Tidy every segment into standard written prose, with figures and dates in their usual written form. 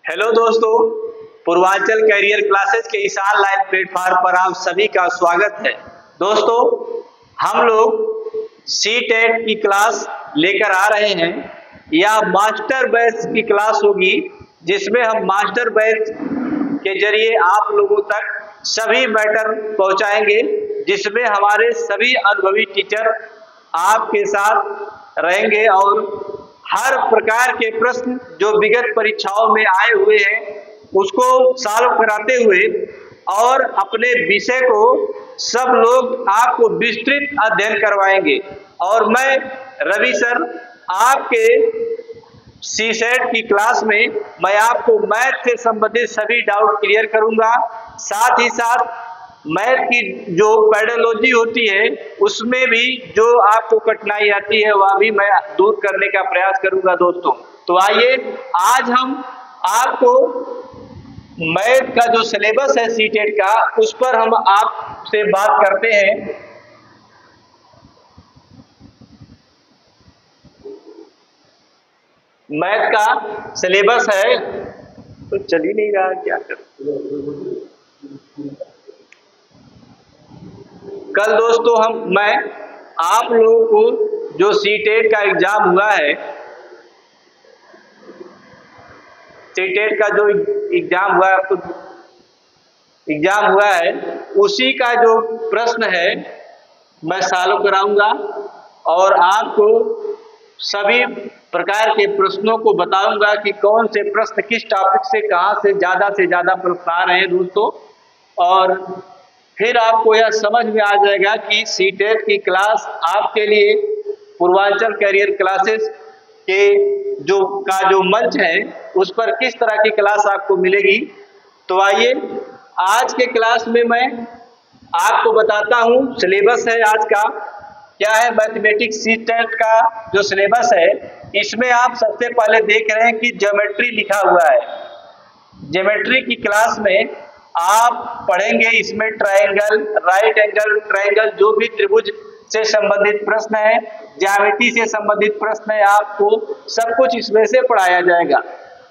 Hello दोस्तों, Purvanchal career classes के इस ऑनलाइन प्लेटफॉर्म पर आप सभी का स्वागत है। दोस्तों, हम लोग सीटेट की क्लास लेकर आ रहे हैं। यह मास्टर बैच की क्लास होगी, जिसमें हम मास्टर बैच के जरिए आप लोगों तक सभी मैटर पहुंचाएंगे, जिसमें हमारे सभी अनुभवी टीचर आपके साथ रहेंगे और हर प्रकार के प्रश्न जो विगत परीक्षाओं में आए हुए हैं उसको सॉल्व कराते हुए और अपने विषय को सब लोग आपको विस्तृत अध्ययन करवाएंगे। और मैं रवि सर आपके सीसेट की क्लास में मैं आपको मैथ से संबंधित सभी डाउट क्लियर करूंगा। साथ ही साथ मैथ की जो पेडोलॉजी होती है उसमें भी जो आपको कठिनाई आती है वह भी मैं दूर करने का प्रयास करूंगा दोस्तों। तो आइए आज हम आपको मैथ का जो सिलेबस है सीटेट का उस पर हम आपसे बात करते हैं। मैथ का सिलेबस है तो चल ही नहीं रहा, क्या करूं। कल दोस्तों मैं आप लोगों को जो सीटेट का एग्जाम हुआ है, सीटेट का जो एग्जाम हुआ है उसी का जो प्रश्न है मैं सॉल्व कराऊंगा और आपको सभी प्रकार के प्रश्नों को बताऊंगा कि कौन से प्रश्न किस टॉपिक से कहां से ज्यादा प्रश्न आ रहे हैं दोस्तों। और फिर आपको यह समझ में आ जाएगा कि सीटेट की क्लास आपके लिए पूर्वांचल कैरियर क्लासेस के जो मंच है उस पर किस तरह की क्लास आपको मिलेगी। तो आइए आज के क्लास में मैं आपको बताता हूं सिलेबस है आज का क्या है। मैथमेटिक्स सीटेट का जो सिलेबस है इसमें आप सबसे पहले देख रहे हैं कि ज्योमेट्री लिखा हुआ है। ज्योमेट्री की क्लास में आप पढ़ेंगे इसमें ट्रायंगल, राइट एंगल ट्रायंगल, जो भी त्रिभुज से संबंधित प्रश्न है, ज्यामिति से संबंधित प्रश्न है, आपको सब कुछ इसमें से पढ़ाया जाएगा।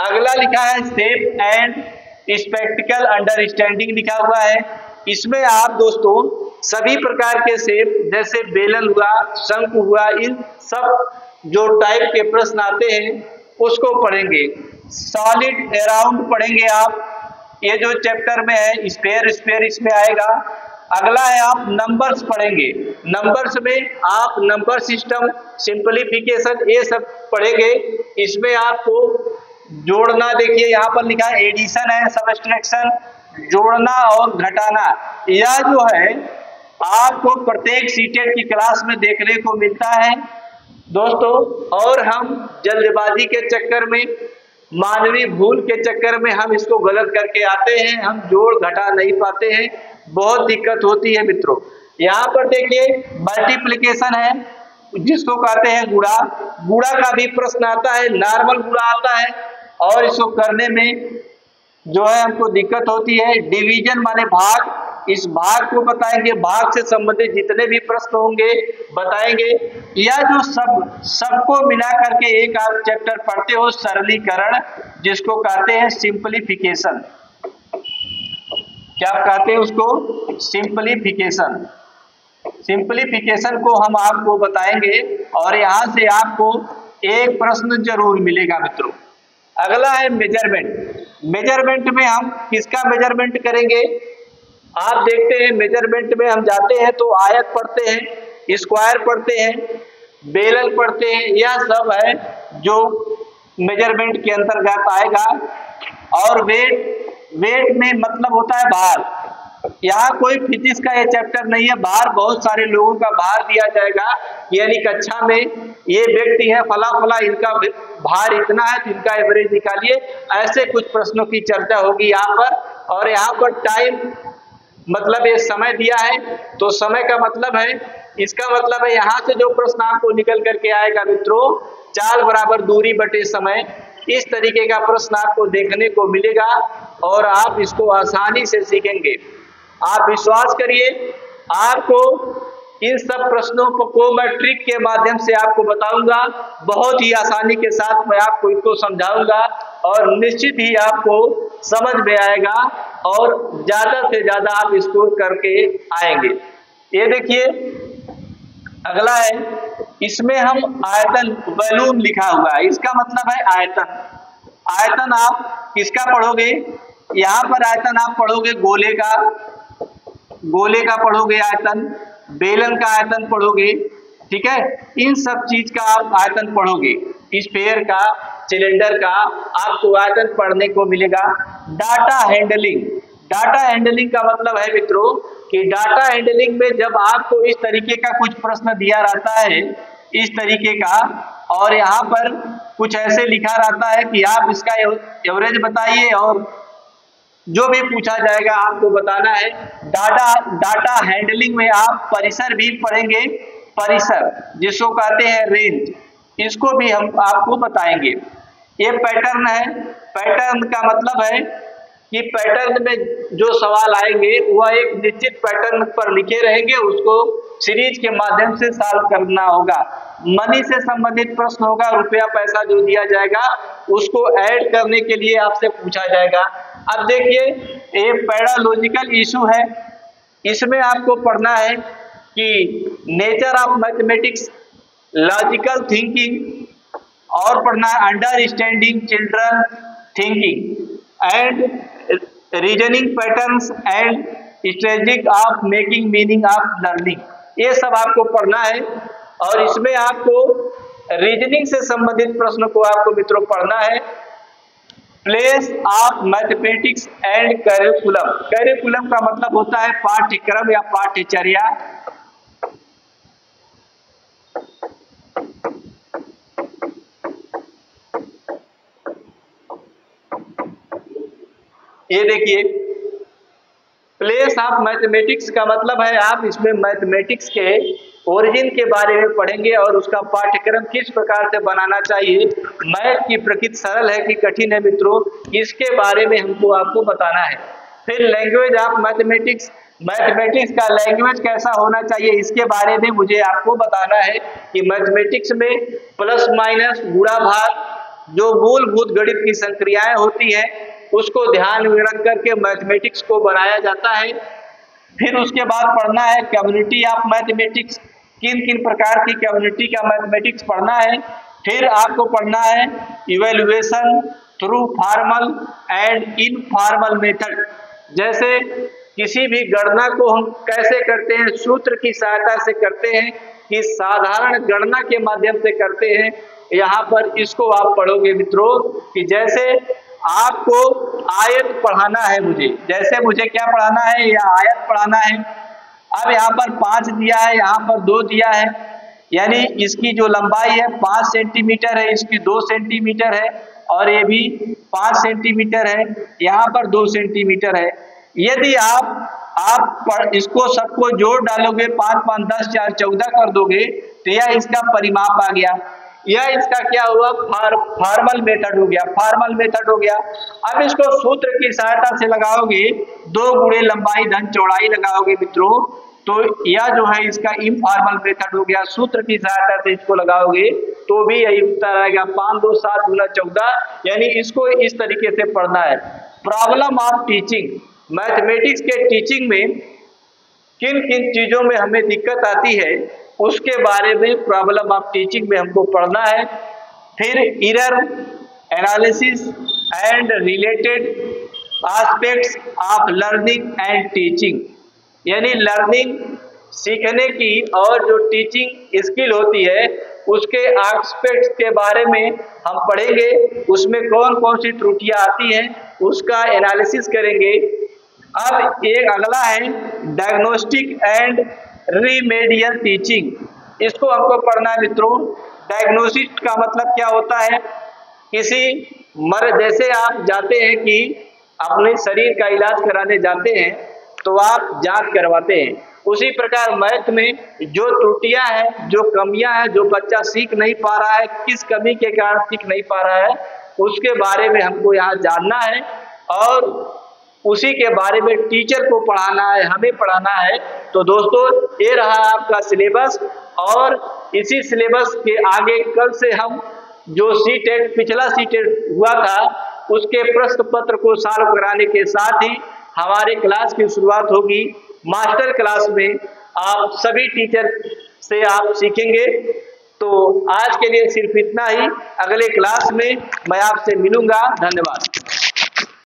अगला लिखा है शेप एंड स्पेक्टिकल अंडरस्टैंडिंग लिखा हुआ है। इसमें आप दोस्तों सभी प्रकार के शेप जैसे बेलन हुआ, शंकु हुआ, इन सब जो टाइप के प्रश्न आते हैं उसको पढ़ेंगे। सॉलिड अराउंड पढ़ेंगे आप, ये जो चैप्टर में है स्फेयर इसमें आएगा। अगला है आप नंबर्स पढ़ेंगे। नंबर्स में आप नंबर सिस्टम, सिंपलीफिकेशन, ये सब पढ़ेंगे। इसमें आपको जोड़ना, देखिए यहाँ पर लिखा है एडिशन है, सबट्रैक्शन, जोड़ना और घटाना, यह जो है आपको प्रत्येक सीटेट की क्लास में देखने को मिलता है दोस्तों। और हम जल्दबाजी के चक्कर में, मानवीय भूल के चक्कर में हम इसको गलत करके आते हैं, हम जोड़ घटा नहीं पाते हैं, बहुत दिक्कत होती है मित्रों। यहाँ पर देखिए मल्टीप्लिकेशन है जिसको कहते हैं गुणा, गुणा का भी प्रश्न आता है, नॉर्मल गुणा आता है और इसको करने में जो है हमको दिक्कत होती है। डिवीजन माने भाग, इस भाग को बताएंगे, भाग से संबंधित जितने भी प्रश्न होंगे बताएंगे। या जो सबको मिला करके एक आप चैप्टर पढ़ते हो सरलीकरण, जिसको कहते हैं सिंपलीफिकेशन। क्या कहते हैं उसको? सिंपलीफिकेशन। सिंपलीफिकेशन को हम आपको बताएंगे और यहाँ से आपको एक प्रश्न जरूर मिलेगा मित्रों। अगला है मेजरमेंट। मेजरमेंट में हम किसका मेजरमेंट करेंगे? आप देखते हैं मेजरमेंट में हम जाते हैं तो आयत पढ़ते हैं, स्क्वायर पढ़ते हैं, बेलन पढ़ते हैं, यह सब है जो मेजरमेंट के अंतर्गत आएगा। और वेट में मतलब होता है भार। यहाँ कोई फिजिक्स का ये चैप्टर नहीं है, भार बहुत सारे लोगों का भार दिया जाएगा, यानी कक्षा में ये व्यक्ति है फला, इनका भार इतना है तो इनका एवरेज निकालिए, ऐसे कुछ प्रश्नों की चर्चा होगी यहाँ पर। और यहाँ पर टाइम मतलब ये समय दिया है, तो समय का मतलब है, इसका मतलब है यहाँ से जो प्रश्न आपको निकल करके आएगा मित्रों, चाल बराबर दूरी बटे समय, इस तरीके का प्रश्न आपको देखने को मिलेगा और आप इसको आसानी से सीखेंगे। आप विश्वास करिए, आपको इन सब प्रश्नों को मैं ट्रिक के माध्यम से आपको बताऊंगा, बहुत ही आसानी के साथ मैं आपको इसको समझाऊंगा और निश्चित ही आपको समझ में आएगा और ज्यादा से ज्यादा आप स्कोर करके आएंगे। ये देखिए अगला है, इसमें हम आयतन वॉल्यूम लिखा हुआ है, इसका मतलब है आयतन। आयतन आप किसका पढ़ोगे, यहाँ पर आयतन आप पढ़ोगे गोले का पढ़ोगे आयतन, बेलन का आयतन पढ़ोगे, ठीक है। इन सब चीज का आप आयतन पढ़ोगे, स्फीयर का, सिलेंडर का आपको आयतन पढ़ने को मिलेगा। डाटा हैंडलिंग का मतलब है मित्रों कि डाटा हैंडलिंग में जब आपको इस तरीके का कुछ प्रश्न दिया रहता है, इस तरीके का, और यहाँ पर कुछ ऐसे लिखा रहता है कि आप इसका एवरेज बताइए और जो भी पूछा जाएगा आपको बताना है। डाटा हैंडलिंग में आप परिसर भी पढ़ेंगे, परिसर जिसको कहते हैं रेंज, इसको भी हम आपको बताएंगे। ये पैटर्न है, पैटर्न का मतलब है कि पैटर्न में जो सवाल आएंगे वह एक निश्चित पैटर्न पर लिखे रहेंगे, उसको सीरीज के माध्यम से सॉल्व करना होगा। मनी से संबंधित प्रश्न होगा, रुपया पैसा जो दिया जाएगा उसको ऐड करने के लिए आपसे पूछा जाएगा। अब देखिए ये पैरालॉजिकल इशू है, इसमें आपको पढ़ना है कि nature of mathematics, logical thinking, और पढ़ना है understanding children thinking and reasoning patterns and strategic of making meaning of learning, ये सब आपको पढ़ना है। और इसमें आपको रीजनिंग से संबंधित प्रश्न को आपको मित्रों पढ़ना है। Place of mathematics and curriculum, curriculum का मतलब होता है पाठ्यक्रम या पाठ्यचर्या। ये देखिए प्लेस ऑफ मैथमेटिक्स का मतलब है आप इसमें मैथमेटिक्स के ओरिजिन के बारे में पढ़ेंगे और उसका पाठ्यक्रम किस प्रकार से बनाना चाहिए। मैथ की प्रकृति सरल है कि कठिन है मित्रों, इसके बारे में हमको आपको बताना है। फिर लैंग्वेज ऑफ मैथमेटिक्स, मैथमेटिक्स का लैंग्वेज कैसा होना चाहिए इसके बारे में मुझे आपको बताना है कि मैथमेटिक्स में प्लस माइनस गुणा भाग जो मूलभूत गणित की संक्रियाएं होती हैं उसको ध्यान में रख करके मैथमेटिक्स को बनाया जाता है। फिर उसके बाद पढ़ना है कम्युनिटी ऑफ मैथमेटिक्स, किन किन प्रकार की कम्युनिटी का मैथमेटिक्स पढ़ना है। फिर आपको पढ़ना है evaluation through formal and informal method, जैसे किसी भी गणना को हम कैसे करते हैं, सूत्र की सहायता से करते हैं कि साधारण गणना के माध्यम से करते हैं। यहाँ पर इसको आप पढ़ोगे मित्रों कि जैसे आपको आयत पढ़ाना है, जैसे मुझे क्या पढ़ाना है, या आयत पढ़ाना है। अब यहाँ पर 5 दिया है, यहाँ पर 2 दिया है, यानी इसकी जो लंबाई है 5 सेंटीमीटर है, इसकी 2 सेंटीमीटर है, और ये भी 5 सेंटीमीटर है, यहाँ पर 2 सेंटीमीटर है। यदि आप इसको सबको जोड़ डालोगे 5 5 10 4 14 कर दोगे तो यह इसका परिमाप आ गया। यह इसका क्या हुआ, फॉर्मल मेथड हो गया, फॉर्मल मेथड हो गया। अब इसको सूत्र की सहायता से लगाओगे, 2 गुणे लंबाई धन चौड़ाई लगाओगे मित्रों, तो यह जो है इसका इनफॉर्मल मेथड हो गया। सूत्र की सहायता से इसको लगाओगे तो भी यही उत्तर आएगा, 5 2 7 गुना 14, यानी इसको इस तरीके से पढ़ना है। प्रॉब्लम ऑफ टीचिंग, मैथमेटिक्स के टीचिंग में किन किन चीजों में हमें दिक्कत आती है उसके बारे में प्रॉब्लम ऑफ टीचिंग में हमको पढ़ना है। फिर error analysis and related aspects of learning and teaching, यानी लर्निंग सीखने की और जो टीचिंग स्किल होती है उसके एस्पेक्ट्स के बारे में हम पढ़ेंगे, उसमें कौन कौन सी त्रुटियां आती हैं उसका एनालिसिस करेंगे। अब एक अगला है डायग्नोस्टिक एंड रिमेडियल टीचिंग, इसको हमको पढ़ना है मित्रों। डायग्नोसिस का मतलब क्या होता है, किसी जैसे आप जाते हैं कि अपने शरीर का इलाज कराने जाते हैं तो आप जांच करवाते हैं, उसी प्रकार मैथ में जो त्रुटियां हैं, जो कमियां हैं, जो बच्चा सीख नहीं पा रहा है, किस कमी के कारण सीख नहीं पा रहा है उसके बारे में हमको यहाँ जानना है, और उसी के बारे में टीचर को पढ़ाना है, हमें पढ़ाना है। तो दोस्तों ये रहा आपका सिलेबस, और इसी सिलेबस के आगे कल से हम जो सीटेट पिछला सीटेट हुआ था उसके प्रश्न पत्र को सॉल्व कराने के साथ ही हमारे क्लास की शुरुआत होगी। मास्टर क्लास में आप सभी टीचर से आप सीखेंगे। तो आज के लिए सिर्फ इतना ही, अगले क्लास में मैं आपसे मिलूंगा। धन्यवाद।